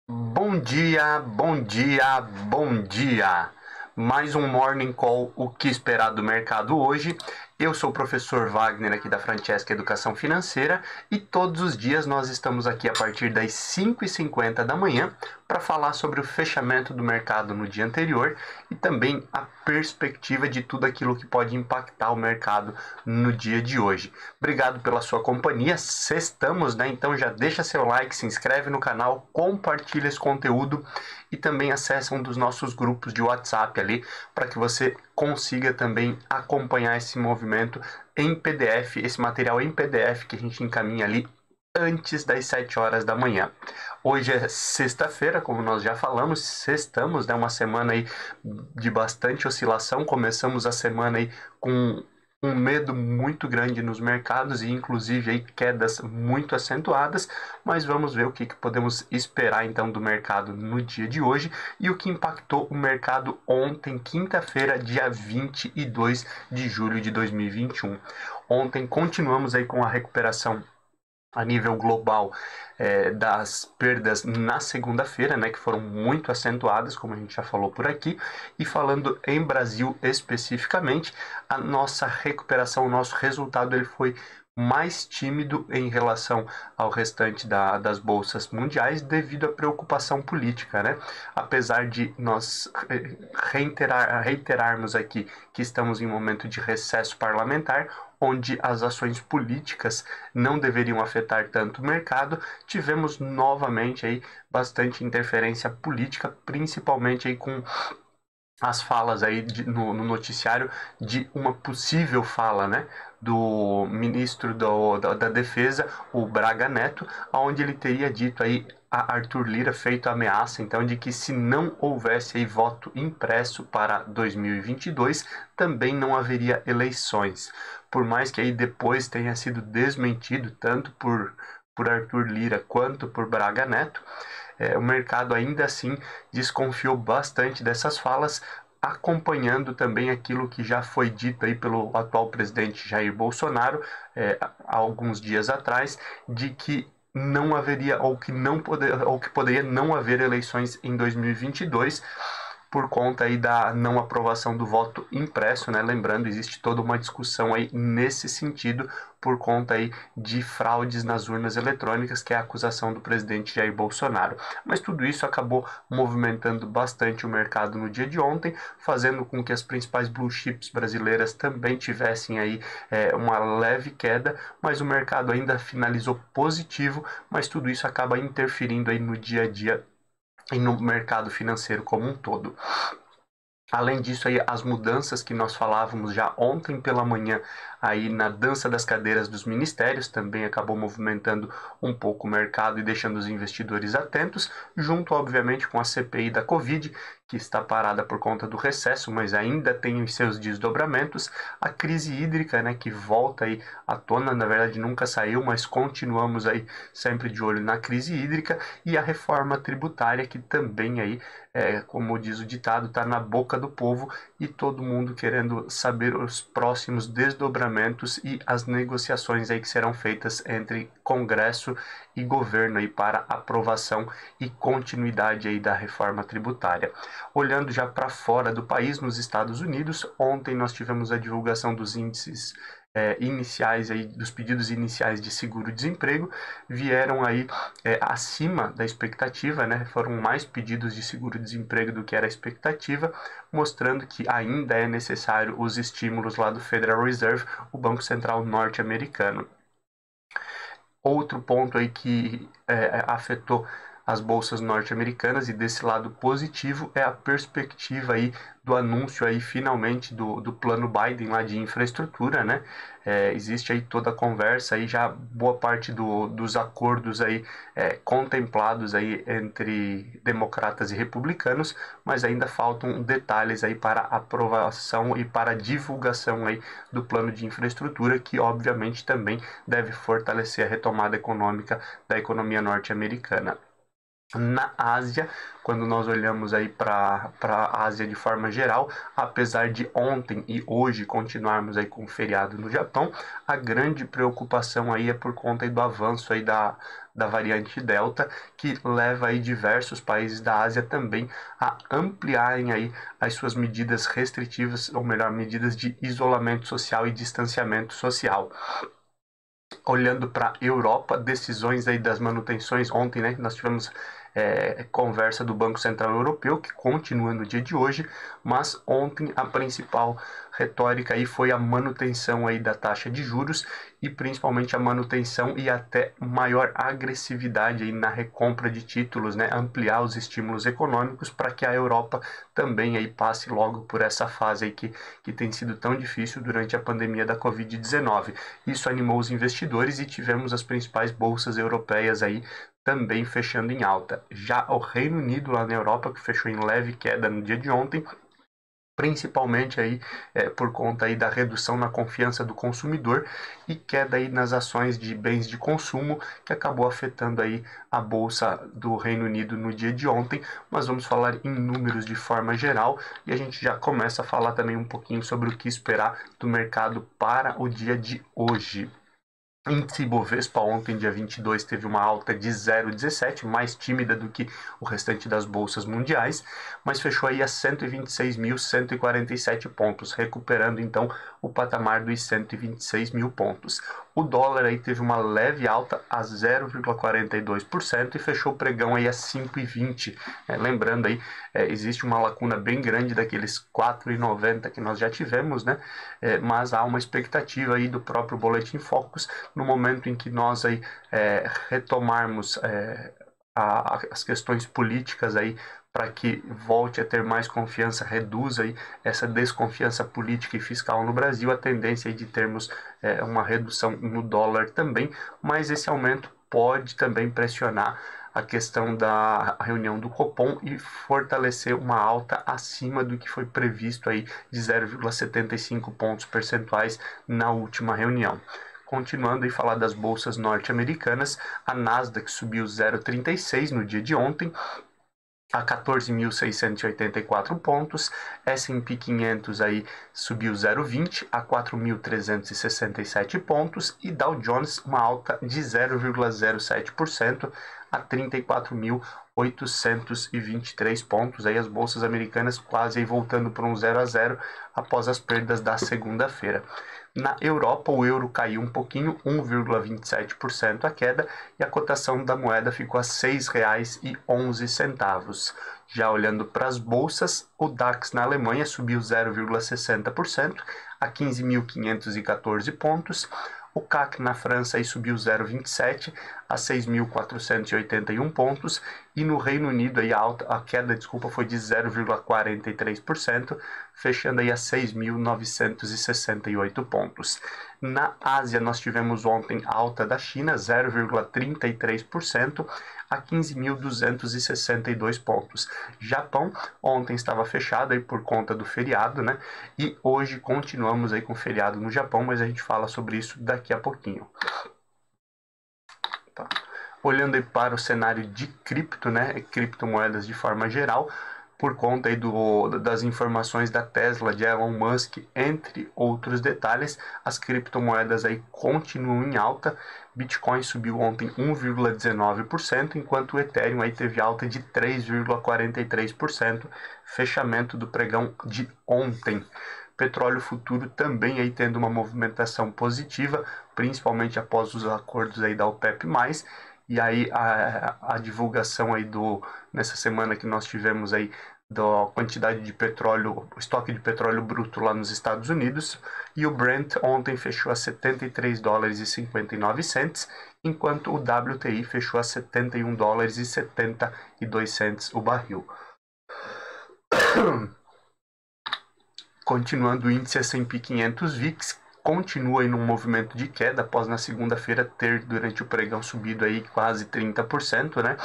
Bom dia, bom dia, bom dia. Mais um Morning Call, o que esperar do mercado hoje. Eu sou o professor Wagner aqui da Francesca Educação Financeira e todos os dias nós estamos aqui a partir das 5h50 da manhã para falar sobre o fechamento do mercado no dia anterior e também a perspectiva de tudo aquilo que pode impactar o mercado no dia de hoje. Obrigado pela sua companhia, sextamos, né? Então já deixa seu like, se inscreve no canal, compartilha esse conteúdo e também acessa um dos nossos grupos de WhatsApp ali para que você consiga também acompanhar esse movimento em PDF, esse material em PDF que a gente encaminha ali antes das 7 horas da manhã. Hoje é sexta-feira, como nós já falamos, sextamos, né? Uma semana aí de bastante oscilação. Começamos a semana aí com um medo muito grande nos mercados e inclusive aí quedas muito acentuadas, mas vamos ver o que podemos esperar então do mercado no dia de hoje e o que impactou o mercado ontem, quinta-feira, dia 22 de julho de 2021. Ontem continuamos aí com a recuperação a nível global das perdas na segunda-feira, né, que foram muito acentuadas, como a gente já falou por aqui, e falando em Brasil especificamente, a nossa recuperação, o nosso resultado ele foi mais tímido em relação ao restante das bolsas mundiais devido à preocupação política, né? Apesar de nós reiterarmos aqui que estamos em um momento de recesso parlamentar, onde as ações políticas não deveriam afetar tanto o mercado, tivemos novamente aí bastante interferência política, principalmente aí com as falas aí no noticiário de uma possível fala, né, do ministro da Defesa, o Braga Neto, onde ele teria dito aí a Arthur Lira feito a ameaça, então, de que se não houvesse aí voto impresso para 2022, também não haveria eleições. Por mais que aí depois tenha sido desmentido tanto por Arthur Lira quanto por Braga Neto, o mercado ainda assim desconfiou bastante dessas falas, acompanhando também aquilo que já foi dito aí pelo atual presidente Jair Bolsonaro há alguns dias atrás, de que não haveria ou que poderia não haver eleições em 2022 por conta aí da não aprovação do voto impresso, né? Lembrando, existe toda uma discussão aí nesse sentido por conta aí de fraudes nas urnas eletrônicas, que é a acusação do presidente Jair Bolsonaro. Mas tudo isso acabou movimentando bastante o mercado no dia de ontem, fazendo com que as principais blue chips brasileiras também tivessem aí uma leve queda, mas o mercado ainda finalizou positivo, mas tudo isso acaba interferindo aí no dia a dia e no mercado financeiro como um todo. Além disso, aí, as mudanças que nós falávamos já ontem pela manhã aí na dança das cadeiras dos ministérios também acabou movimentando um pouco o mercado e deixando os investidores atentos, junto, obviamente, com a CPI da Covid, que está parada por conta do recesso, mas ainda tem os seus desdobramentos, a crise hídrica, né, que volta aí à tona, na verdade nunca saiu, mas continuamos aí sempre de olho na crise hídrica, e a reforma tributária, que também aí como diz o ditado, está na boca do povo e todo mundo querendo saber os próximos desdobramentos e as negociações aí que serão feitas entre Congresso e governo aí para aprovação e continuidade aí da reforma tributária. Olhando já para fora do país, nos Estados Unidos, ontem nós tivemos a divulgação dos índices iniciais aí, dos pedidos iniciais de seguro-desemprego, vieram aí acima da expectativa, né? Foram mais pedidos de seguro-desemprego do que era a expectativa, mostrando que ainda é necessário os estímulos lá do Federal Reserve, o Banco Central norte-americano. Outro ponto aí que afetou as bolsas norte-americanas e desse lado positivo é a perspectiva aí do anúncio aí finalmente do plano Biden lá de infraestrutura, né? Existe aí toda a conversa aí já boa parte dos acordos aí contemplados aí entre democratas e republicanos, mas ainda faltam detalhes aí para aprovação e para divulgação aí do plano de infraestrutura, que obviamente também deve fortalecer a retomada econômica da economia norte-americana. Na Ásia, quando nós olhamos aí para a Ásia de forma geral, apesar de ontem e hoje continuarmos aí com o feriado no Japão, a grande preocupação aí é por conta aí do avanço aí da variante Delta, que leva aí diversos países da Ásia também a ampliarem aí as suas medidas restritivas, ou melhor, medidas de isolamento social e distanciamento social. Olhando para a Europa, decisões aí das manutenções ontem, né? Nós tivemos conversa do Banco Central Europeu, que continua no dia de hoje, mas ontem a principal retórica aí foi a manutenção aí da taxa de juros e principalmente a manutenção e até maior agressividade aí na recompra de títulos, né? Ampliar os estímulos econômicos para que a Europa também aí passe logo por essa fase aí que tem sido tão difícil durante a pandemia da Covid-19. Isso animou os investidores e tivemos as principais bolsas europeias aí também fechando em alta. Já o Reino Unido lá na Europa, que fechou em leve queda no dia de ontem, principalmente aí por conta aí da redução na confiança do consumidor e queda aí nas ações de bens de consumo, que acabou afetando aí a bolsa do Reino Unido no dia de ontem. Mas vamos falar em números de forma geral e a gente já começa a falar também um pouquinho sobre o que esperar do mercado para o dia de hoje. Índice Bovespa ontem, dia 22, teve uma alta de 0,17, mais tímida do que o restante das bolsas mundiais, mas fechou aí a 126.147 pontos, recuperando então o patamar dos 126 mil pontos. O dólar aí teve uma leve alta a 0,42% e fechou o pregão aí a 5,20. Lembrando aí, existe uma lacuna bem grande daqueles 4,90 que nós já tivemos, né? Mas há uma expectativa aí do próprio Boletim Focus no momento em que nós aí retomarmos as questões políticas aí para que volte a ter mais confiança, reduza aí essa desconfiança política e fiscal no Brasil, a tendência aí de termos uma redução no dólar também, mas esse aumento pode também pressionar a questão da reunião do Copom e fortalecer uma alta acima do que foi previsto aí de 0,75 pontos percentuais na última reunião. Continuando a falar das bolsas norte-americanas, a Nasdaq subiu 0,36 no dia de ontem, a 14.684 pontos, S&P 500 aí subiu 0,20 a 4.367 pontos e Dow Jones uma alta de 0,07% a 34.823 pontos. Aí as bolsas americanas quase aí voltando para um 0 a 0 após as perdas da segunda-feira. Na Europa, o euro caiu um pouquinho, 1,27% a queda, e a cotação da moeda ficou a R$ 6,11. Já olhando para as bolsas, o DAX na Alemanha subiu 0,60% a 15.514 pontos. O CAC na França aí subiu 0,27 a 6.481 pontos e no Reino Unido aí a queda foi de 0,43%, fechando aí a 6.968 pontos. Na Ásia nós tivemos ontem alta da China, 0,33% a 15.262 pontos. Japão ontem estava fechado aí por conta do feriado, né? E hoje continuamos aí com feriado no Japão, mas a gente fala sobre isso daqui a pouquinho. Tá. Olhando aí para o cenário de cripto, né? Criptomoedas de forma geral, por conta aí das informações da Tesla, de Elon Musk, entre outros detalhes, as criptomoedas aí continuam em alta. Bitcoin subiu ontem 1,19%, enquanto o Ethereum aí teve alta de 3,43%, fechamento do pregão de ontem. Petróleo futuro também aí tendo uma movimentação positiva, principalmente após os acordos aí da OPEP+, e aí a divulgação aí nessa semana que nós tivemos aí da quantidade de petróleo, estoque de petróleo bruto lá nos Estados Unidos, e o Brent ontem fechou a $73,59, enquanto o WTI fechou a $71,72 o barril. Continuando, o índice S&P 500 VIX continua em um movimento de queda após na segunda-feira ter durante o pregão subido aí quase 30%, né?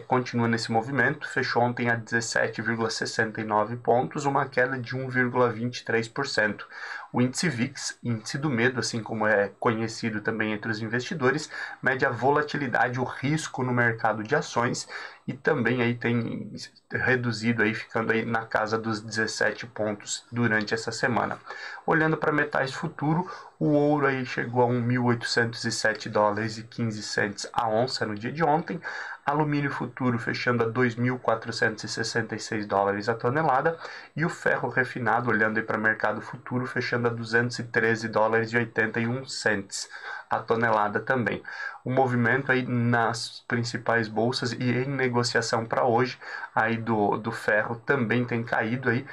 Continua nesse movimento, fechou ontem a 17,69 pontos, uma queda de 1,23%. O índice VIX, índice do medo, assim como é conhecido também entre os investidores, mede a volatilidade, o risco no mercado de ações e também aí tem reduzido aí, ficando aí na casa dos 17 pontos durante essa semana. Olhando para metais futuro, O ouro aí chegou a 1.807 dólares e 15 cents a onça no dia de ontem. Alumínio futuro fechando a 2.466 dólares a tonelada. E o ferro refinado, olhando aí para o mercado futuro, fechando a 213 dólares e 81 cents a tonelada também. O movimento aí nas principais bolsas e em negociação para hoje, aí do ferro também tem caído aí,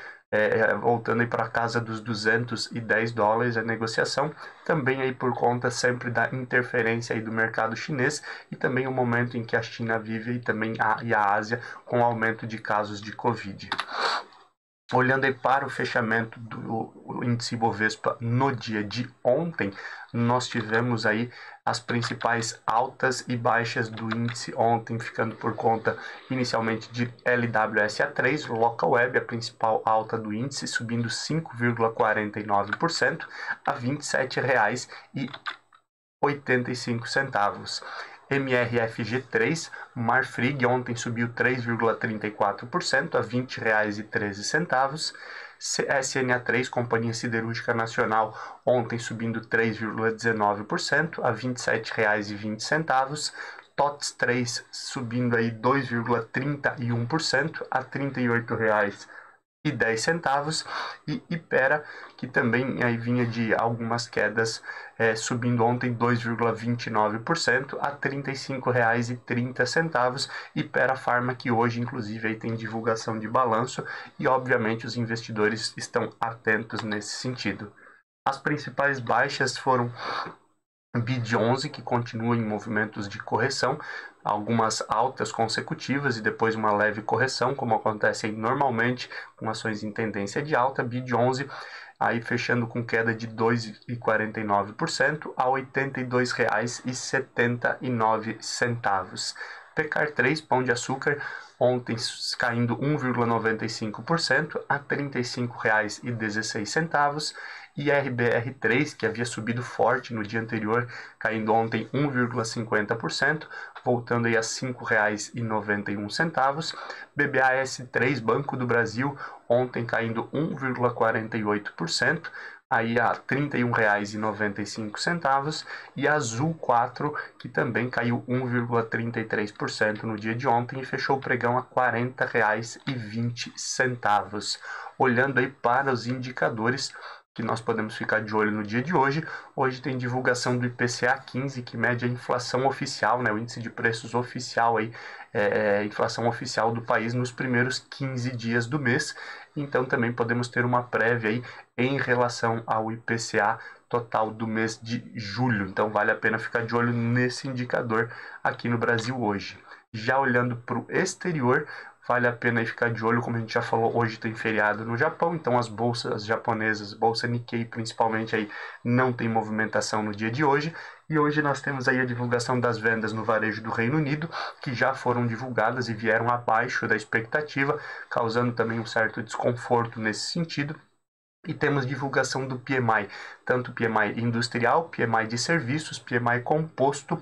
voltando aí para casa dos 210 dólares a negociação, também aí por conta sempre da interferência aí do mercado chinês e também o momento em que a China vive e também a Ásia com o aumento de casos de Covid. Olhando aí para o fechamento do índice Bovespa no dia de ontem, nós tivemos aí as principais altas e baixas do índice ontem, ficando por conta inicialmente de LWSA3, Local Web, a principal alta do índice, subindo 5,49% a R$ 27,85. MRFG3, Marfrig, ontem subiu 3,34% a R$ 20,13. SNA3, Companhia Siderúrgica Nacional, ontem subindo 3,19% a R$ 27,20. TOTS 3 subindo aí 2,31% a R$ 38,10. E Ipera, que também aí vinha de algumas quedas, subindo ontem 2,29% a R$ 35,30. Ipera Pharma, que hoje inclusive aí tem divulgação de balanço e obviamente os investidores estão atentos nesse sentido. As principais baixas foram BID11, que continua em movimentos de correção, algumas altas consecutivas e depois uma leve correção, como acontece normalmente com ações em tendência de alta. BID11 aí fechando com queda de 2,49% a R$ 82,79. Pecar3, Pão de Açúcar, ontem caindo 1,95% a R$ 35,16. E RBR3, que havia subido forte no dia anterior, caindo ontem 1,50%, voltando aí a R$ 5,91. BBAS3, Banco do Brasil, ontem caindo 1,48%, aí a R$ 31,95. E a Azul 4, que também caiu 1,33% no dia de ontem e fechou o pregão a R$ 40,20. Olhando aí para os indicadores que nós podemos ficar de olho no dia de hoje. Hoje tem divulgação do IPCA 15, que mede a inflação oficial, né, o índice de preços oficial, aí, inflação oficial do país nos primeiros 15 dias do mês. Então também podemos ter uma prévia aí em relação ao IPCA total do mês de julho. Então vale a pena ficar de olho nesse indicador aqui no Brasil hoje. Já olhando para o exterior, vale a pena aí ficar de olho, como a gente já falou, hoje tem feriado no Japão, então as bolsas japonesas, bolsa Nikkei principalmente, aí não tem movimentação no dia de hoje. E hoje nós temos aí a divulgação das vendas no varejo do Reino Unido, que já foram divulgadas e vieram abaixo da expectativa, causando também um certo desconforto nesse sentido. E temos divulgação do PMI, tanto PMI industrial, PMI de serviços, PMI composto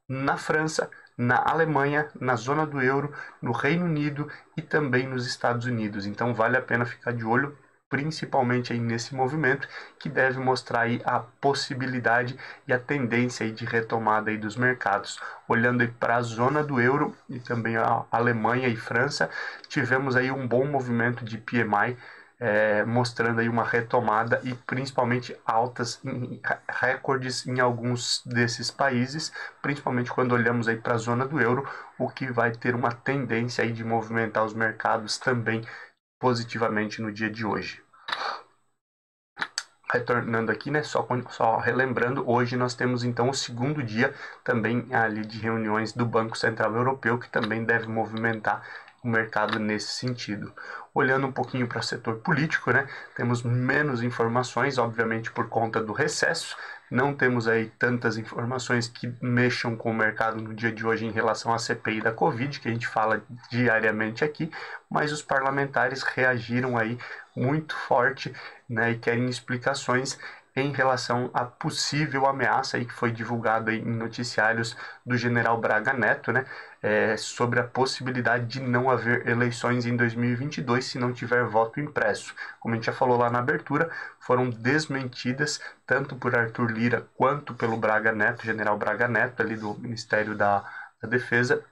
na França, na Alemanha, na zona do euro, no Reino Unido e também nos Estados Unidos. Então vale a pena ficar de olho, principalmente aí nesse movimento, que deve mostrar aí a possibilidade e a tendência aí de retomada aí dos mercados. Olhando aí para a zona do euro e também a Alemanha e França, tivemos aí um bom movimento de PMI, mostrando aí uma retomada e principalmente altas recordes em alguns desses países, principalmente quando olhamos aí para a zona do euro, o que vai ter uma tendência aí de movimentar os mercados também positivamente no dia de hoje. Retornando aqui, né, só relembrando, hoje nós temos então o segundo dia também ali de reuniões do Banco Central Europeu, que também deve movimentar o mercado nesse sentido. Olhando um pouquinho para o setor político, né, temos menos informações, obviamente por conta do recesso, não temos aí tantas informações que mexam com o mercado no dia de hoje em relação à CPI da Covid, que a gente fala diariamente aqui, mas os parlamentares reagiram aí muito forte, né, e querem explicações em relação à possível ameaça aí que foi divulgada em noticiários do general Braga Neto, né, sobre a possibilidade de não haver eleições em 2022 se não tiver voto impresso. Como a gente já falou lá na abertura, foram desmentidas tanto por Arthur Lira quanto pelo Braga Neto, general Braga Neto, ali do Ministério da Defesa.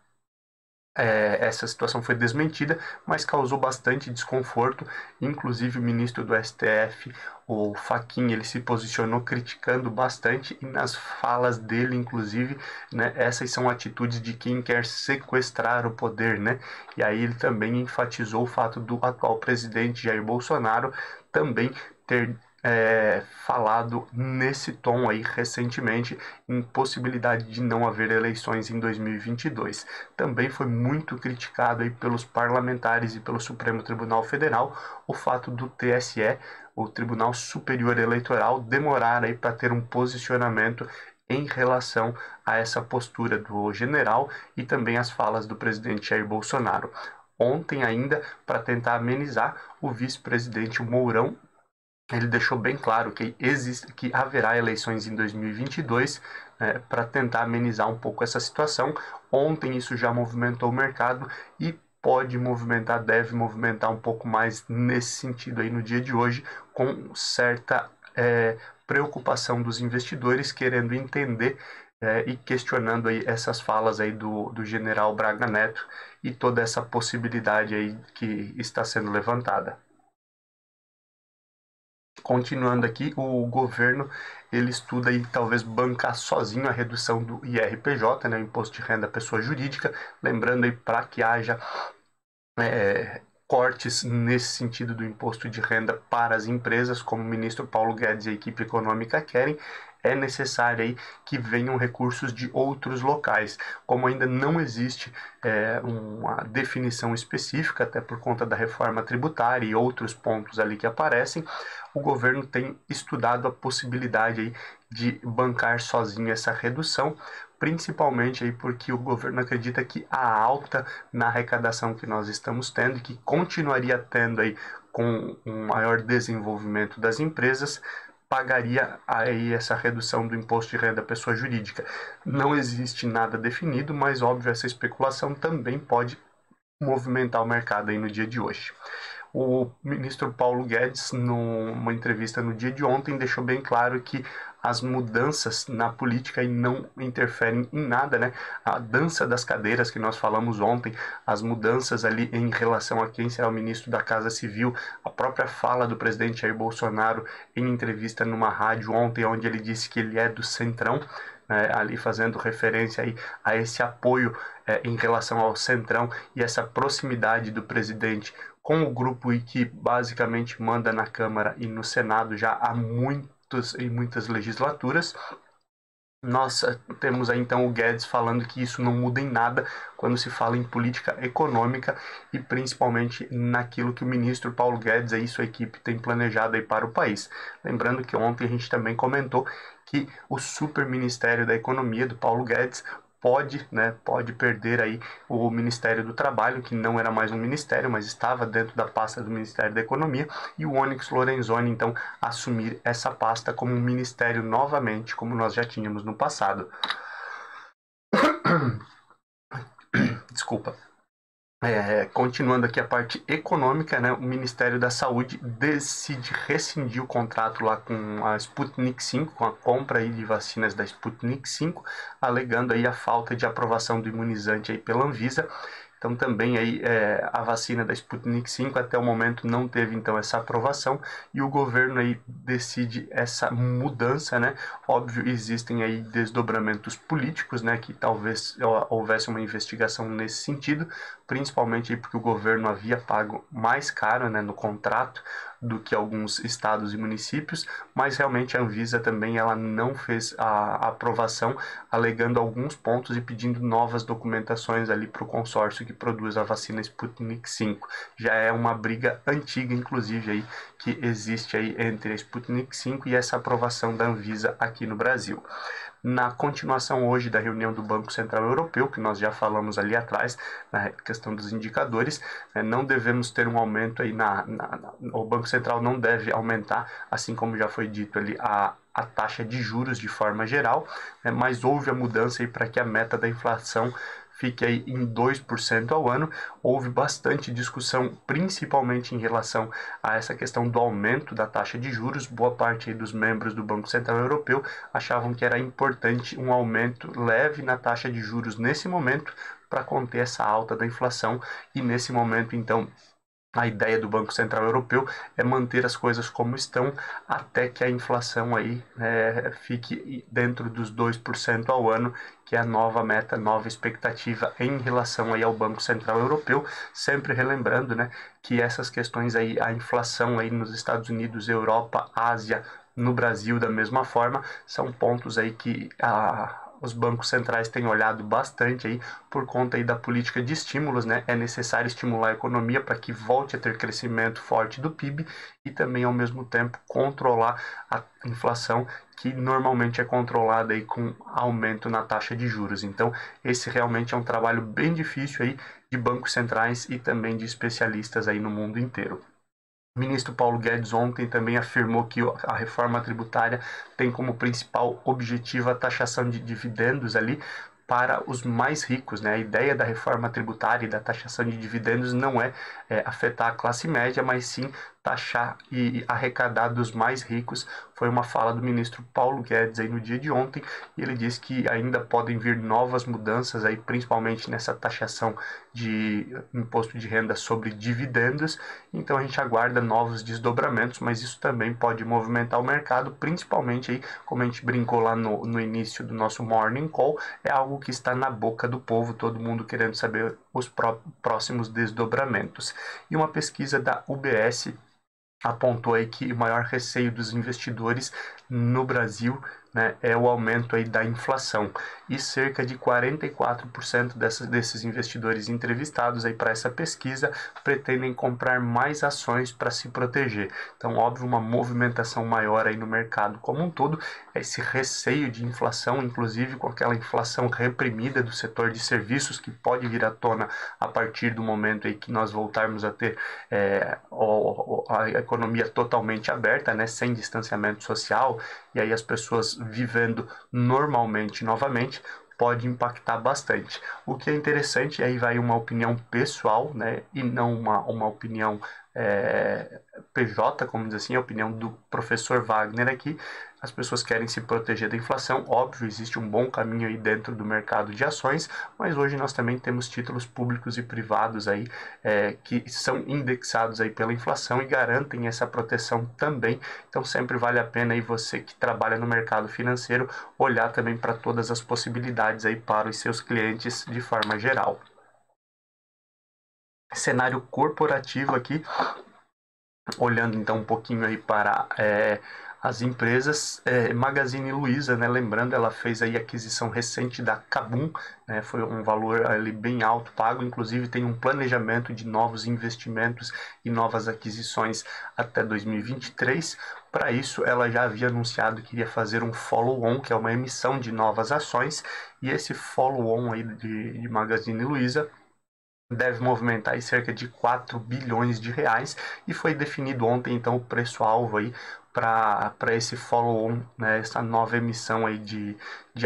Essa situação foi desmentida, mas causou bastante desconforto. Inclusive o ministro do STF, o Fachin, ele se posicionou criticando bastante, e nas falas dele, inclusive, né, essas são atitudes de quem quer sequestrar o poder, né? E aí ele também enfatizou o fato do atual presidente Jair Bolsonaro também ter falado nesse tom aí recentemente em possibilidade de não haver eleições em 2022. Também foi muito criticado aí pelos parlamentares e pelo Supremo Tribunal Federal o fato do TSE, o Tribunal Superior Eleitoral, demorar aí para ter um posicionamento em relação a essa postura do general e também as falas do presidente Jair Bolsonaro. Ontem ainda, para tentar amenizar, o vice-presidente Mourão, ele deixou bem claro que haverá eleições em 2022, para tentar amenizar um pouco essa situação. Ontem isso já movimentou o mercado e deve movimentar um pouco mais nesse sentido aí no dia de hoje, com certa preocupação dos investidores querendo entender e questionando aí essas falas aí do general Braga Neto e toda essa possibilidade aí que está sendo levantada. Continuando aqui, o governo ele estuda aí talvez bancar sozinho a redução do IRPJ, né, o Imposto de Renda à Pessoa Jurídica, lembrando aí para que haja cortes nesse sentido do imposto de renda para as empresas, como o ministro Paulo Guedes e a equipe econômica querem, é necessário aí que venham recursos de outros locais. Como ainda não existe uma definição específica, até por conta da reforma tributária e outros pontos ali que aparecem, o governo tem estudado a possibilidade aí de bancar sozinho essa redução, principalmente aí porque o governo acredita que a alta na arrecadação que nós estamos tendo e que continuaria tendo aí com um maior desenvolvimento das empresas, pagaria aí essa redução do imposto de renda à pessoa jurídica. Não existe nada definido, mas óbvio essa especulação também pode movimentar o mercado aí no dia de hoje. O ministro Paulo Guedes, numa entrevista no dia de ontem, deixou bem claro que as mudanças na política não interferem em nada, né? A dança das cadeiras que nós falamos ontem, as mudanças ali em relação a quem será o ministro da Casa Civil, a própria fala do presidente Jair Bolsonaro em entrevista numa rádio ontem, onde ele disse que ele é do Centrão, né, ali fazendo referência aí a esse apoio em relação ao Centrão e essa proximidade do presidente com o grupo que basicamente manda na Câmara e no Senado já há muitas legislaturas. Nós temos aí então o Guedes falando que isso não muda em nada quando se fala em política econômica e principalmente naquilo que o ministro Paulo Guedes e sua equipe tem planejado aí para o país. Lembrando que ontem a gente também comentou que o super ministério da economia do Paulo Guedes pode perder aí o Ministério do Trabalho, que não era mais um ministério, mas estava dentro da pasta do Ministério da Economia, e o Onyx Lorenzoni, então, assumir essa pasta como um ministério novamente, como nós já tínhamos no passado. Desculpa. Continuando aqui a parte econômica, né, o Ministério da Saúde decide rescindir o contrato lá com a Sputnik V, com a compra aí de vacinas da Sputnik V, alegando aí a falta de aprovação do imunizante aí pela Anvisa. Então também aí a vacina da Sputnik V até o momento não teve então essa aprovação e o governo aí decide essa mudança, né? Óbvio, existem aí desdobramentos políticos, né? Que talvez houvesse uma investigação nesse sentido, principalmente aí porque o governo havia pago mais caro, né, no contrato do que alguns estados e municípios, mas realmente a Anvisa também ela não fez a aprovação, alegando alguns pontos e pedindo novas documentações ali para o consórcio que produz a vacina Sputnik V. Já é uma briga antiga, inclusive, aí, que existe aí entre a Sputnik V e essa aprovação da Anvisa aqui no Brasil. na continuação hoje da reunião do Banco Central Europeu, que nós já falamos ali atrás, na questão dos indicadores, não devemos ter um aumento aí o Banco Central não deve aumentar, assim como já foi dito ali, a taxa de juros de forma geral, mas houve a mudança aí para que a meta da inflação fique aí em 2% ao ano. Houve bastante discussão, principalmente em relação a essa questão do aumento da taxa de juros. Boa parte aí dos membros do Banco Central Europeu achavam que era importante um aumento leve na taxa de juros nesse momento para conter essa alta da inflação, e nesse momento, então, a ideia do Banco Central Europeu é manter as coisas como estão até que a inflação aí fique dentro dos 2% ao ano, que é a nova meta, nova expectativa em relação aí ao Banco Central Europeu, sempre relembrando, né, que essas questões aí, a inflação aí nos Estados Unidos, Europa, Ásia, no Brasil da mesma forma, são pontos aí que os bancos centrais têm olhado bastante aí por conta aí da política de estímulos, né? É necessário estimular a economia para que volte a ter crescimento forte do PIB e também, ao mesmo tempo, controlar a inflação, que normalmente é controlada aí com aumento na taxa de juros. Então, esse realmente é um trabalho bem difícil aí de bancos centrais e também de especialistas aí no mundo inteiro. O ministro Paulo Guedes ontem também afirmou que a reforma tributária tem como principal objetivo a taxação de dividendos ali para os mais ricos, né? A ideia da reforma tributária e da taxação de dividendos não é afetar a classe média, mas sim taxar e arrecadar dos mais ricos. Foi uma fala do ministro Paulo Guedes aí no dia de ontem, e ele disse que ainda podem vir novas mudanças aí, principalmente nessa taxação de imposto de renda sobre dividendos. Então a gente aguarda novos desdobramentos, mas isso também pode movimentar o mercado, principalmente aí, como a gente brincou lá no início do nosso Morning Call, é algo que está na boca do povo, todo mundo querendo saber os próximos desdobramentos. E uma pesquisa da UBS apontou aí que o maior receio dos investidores no Brasil, né, é o aumento aí da inflação, e cerca de 44% desses investidores entrevistados aí para essa pesquisa pretendem comprar mais ações para se proteger. Então, óbvio, uma movimentação maior aí no mercado como um todo, esse receio de inflação, inclusive com aquela inflação reprimida do setor de serviços, que pode vir à tona a partir do momento aí que nós voltarmos a ter a economia totalmente aberta, né, sem distanciamento social, e aí as pessoas vivendo normalmente novamente, pode impactar bastante. O que é interessante, aí vai uma opinião pessoal, né, e não uma opinião PJ, como diz assim, a opinião do professor Wagner aqui. As pessoas querem se proteger da inflação, óbvio, existe um bom caminho aí dentro do mercado de ações, mas hoje nós também temos títulos públicos e privados aí que são indexados aí pela inflação e garantem essa proteção também. Então sempre vale a pena aí você que trabalha no mercado financeiro olhar também para todas as possibilidades aí para os seus clientes de forma geral. Cenário corporativo aqui, olhando então um pouquinho aí para as empresas, Magazine Luiza, né, lembrando, ela fez aí a aquisição recente da KaBuM, né, foi um valor ali bem alto pago, inclusive tem um planejamento de novos investimentos e novas aquisições até 2023. Para isso, ela já havia anunciado que iria fazer um follow-on, que é uma emissão de novas ações, e esse follow-on aí de Magazine Luiza deve movimentar aí cerca de 4 bilhões de reais, e foi definido ontem então o preço-alvo aí para esse follow-on, né, essa nova emissão aí de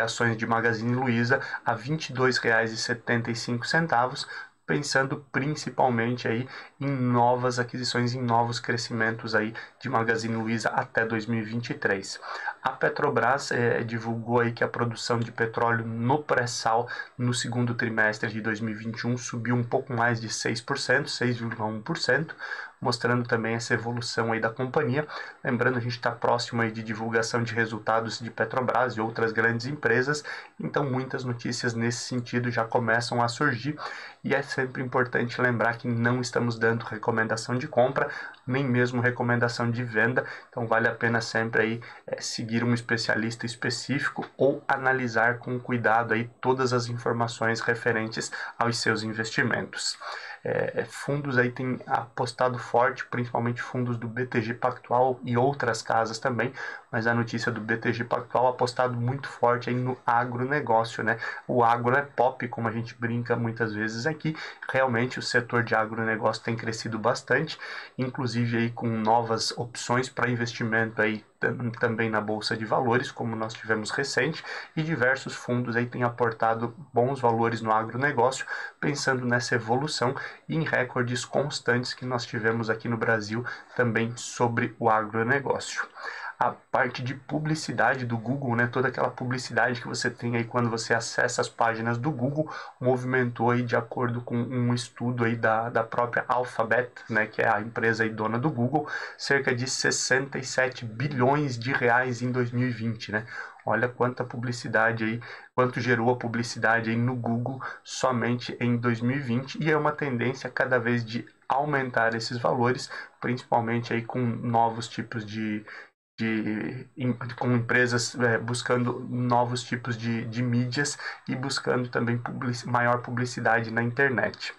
ações de Magazine Luiza a R$ 22,75, pensando principalmente aí em novas aquisições, em novos crescimentos aí de Magazine Luiza até 2023. A Petrobras divulgou aí que a produção de petróleo no pré-sal no segundo trimestre de 2021 subiu um pouco mais de 6%, 6,1%, mostrando também essa evolução aí da companhia. Lembrando, a gente está próximo aí de divulgação de resultados de Petrobras e outras grandes empresas, então muitas notícias nesse sentido já começam a surgir, e é sempre importante lembrar que não estamos dando recomendação de compra, nem mesmo recomendação de venda, então vale a pena sempre aí seguir um especialista específico ou analisar com cuidado aí todas as informações referentes aos seus investimentos. Fundos aí têm apostado forte, principalmente fundos do BTG Pactual e outras casas também, mas a notícia do BTG Pactual apostado muito forte aí no agronegócio, né? O agro é pop, como a gente brinca muitas vezes aqui. Realmente o setor de agronegócio tem crescido bastante, inclusive aí com novas opções para investimento aí também na Bolsa de Valores, como nós tivemos recente, e diversos fundos aí têm aportado bons valores no agronegócio, pensando nessa evolução e em recordes constantes que nós tivemos aqui no Brasil também sobre o agronegócio. A parte de publicidade do Google, né, toda aquela publicidade que você tem aí quando você acessa as páginas do Google, movimentou aí, de acordo com um estudo aí da própria Alphabet, né, que é a empresa aí dona do Google, cerca de 67 bilhões de reais em 2020, né? Olha quanta publicidade aí, quanto gerou a publicidade aí no Google somente em 2020, e é uma tendência cada vez de aumentar esses valores, principalmente aí com novos tipos com empresas buscando novos tipos de mídias e buscando também maior publicidade na internet.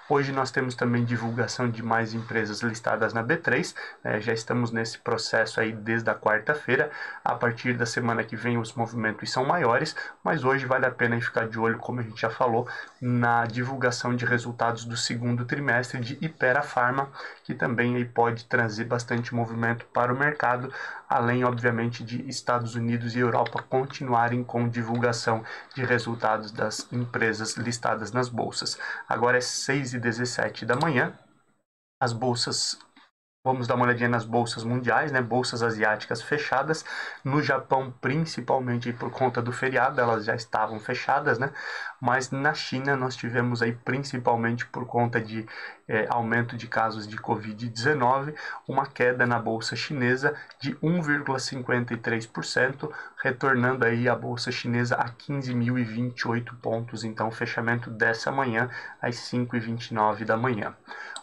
Hoje nós temos também divulgação de mais empresas listadas na B3, já estamos nesse processo aí desde a quarta-feira. A partir da semana que vem os movimentos são maiores, mas hoje vale a pena ficar de olho, como a gente já falou, na divulgação de resultados do segundo trimestre de Hypera Pharma, que também aí pode trazer bastante movimento para o mercado, além, obviamente, de Estados Unidos e Europa continuarem com divulgação de resultados das empresas listadas nas bolsas. Agora é 6h17 da manhã, as bolsas... Vamos dar uma olhadinha nas bolsas mundiais, né? Bolsas asiáticas fechadas. No Japão, principalmente por conta do feriado, elas já estavam fechadas, né? Mas na China nós tivemos aí, principalmente por conta de aumento de casos de Covid-19, uma queda na bolsa chinesa de 1,53%, retornando aí a bolsa chinesa a 15.028 pontos. Então, fechamento dessa manhã às 5h29 da manhã.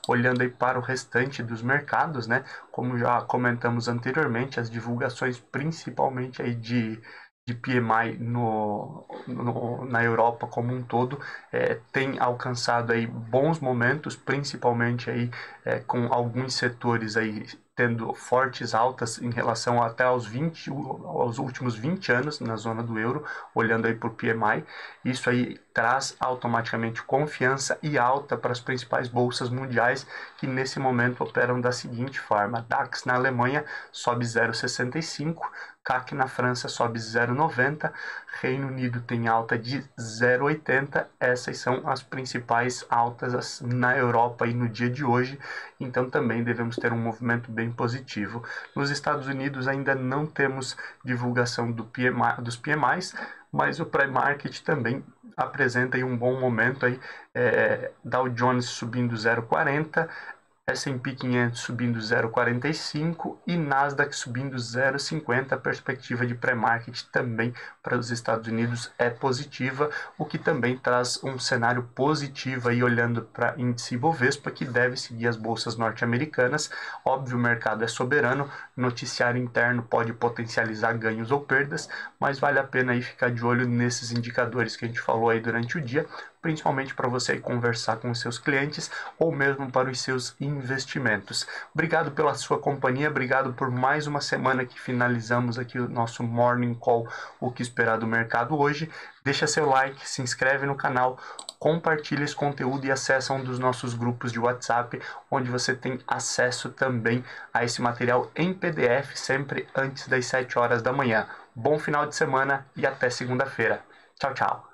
Olhando aí para o restante dos mercados, né, como já comentamos anteriormente, as divulgações principalmente aí de PMI na Europa como um todo tem alcançado aí bons momentos, principalmente aí com alguns setores aí tendo fortes altas em relação até aos últimos 20 anos na zona do euro, olhando aí por PMI. Isso aí traz automaticamente confiança e alta para as principais bolsas mundiais, que nesse momento operam da seguinte forma: DAX na Alemanha sobe 0,65, CAC na França sobe 0,90, Reino Unido tem alta de 0,80. Essas são as principais altas na Europa e no dia de hoje, então também devemos ter um movimento bem positivo. Nos Estados Unidos ainda não temos divulgação dos PMIs, mas o pré-market também apresenta aí um bom momento aí, Dow Jones subindo 0,40, S&P 500 subindo 0,45 e Nasdaq subindo 0,50. A perspectiva de pré-market também para os Estados Unidos é positiva, o que também traz um cenário positivo aí olhando para índice Bovespa, que deve seguir as bolsas norte-americanas. Óbvio, o mercado é soberano, noticiário interno pode potencializar ganhos ou perdas, mas vale a pena aí ficar de olho nesses indicadores que a gente falou aí durante o dia, principalmente para você conversar com os seus clientes ou mesmo para os seus investimentos. Obrigado pela sua companhia, obrigado por mais uma semana que finalizamos aqui o nosso Morning Call, o que esperar do mercado hoje. Deixa seu like, se inscreve no canal, compartilha esse conteúdo e acessa um dos nossos grupos de WhatsApp, onde você tem acesso também a esse material em PDF, sempre antes das 7 horas da manhã. Bom final de semana e até segunda-feira. Tchau, tchau.